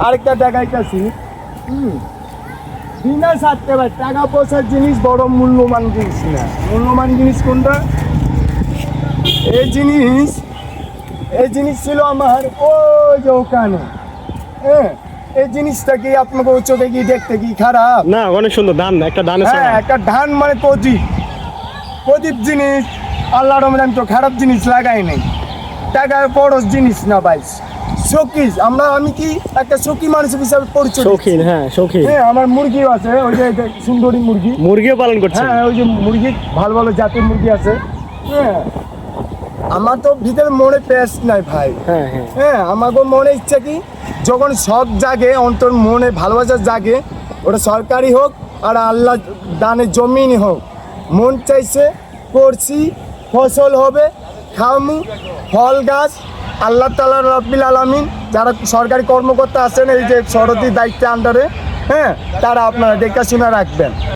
আরেকটা দেখাইতেছি। বিনা স্বার্থে ভাই, টাকা পয়সার জিনিস বড় মূল্যবান জিনিস না। মূল্যবান জিনিস কোনটা? এই জিনিস ছিল আমার ওই যে ওখানে। হ্যাঁ, এই জিনিসটা কি আপনাকে ওই চোখে কি দেখতে কি খারাপ? না, অনেক সুন্দর ধান, একটা ধান। হ্যাঁ, একটা ধান মানে প্রদীপ জিনিস। আল্লাহ রহমান তো খারাপ জিনিস লাগাই নাই। টাকার বড় জিনিস না ভাই, শৌখিন। আমি কি একটা শৌখিন মানুষ হিসাবে পরিচয় দিচ্ছি। শৌখিন, হ্যাঁ শৌখিন। হ্যাঁ, আমার মুরগিও আছে, ওই যে সুন্দরী মুরগি। মুরগিও পালন করছে? হ্যাঁ, ওই যে মুরগি, ভালো ভালো জাতের মুরগি আছে। হ্যাঁ, আমার তো ভিতরে মনে পেশ নাই ভাই। হ্যাঁ হ্যাঁ। হ্যাঁ, আমাকে মনে ইচ্ছা কি, যখন শখ জাগে, অন্তর মনে ভালোবাসা জাগে, ওটা সরকারি হোক আর আল্লাহ দানের জমিনই হোক, মন চাইছে করছি, ফসল হবে, খামু, ফল গাছ। আল্লাহ তাআলা রব্বিল আলামিন যারা সরকারি কর্মকর্তা আছেন এই যে সরকারি দায়িত্বের আন্ডারে, হ্যাঁ, তারা আপনারা দেখাশোনা রাখবেন।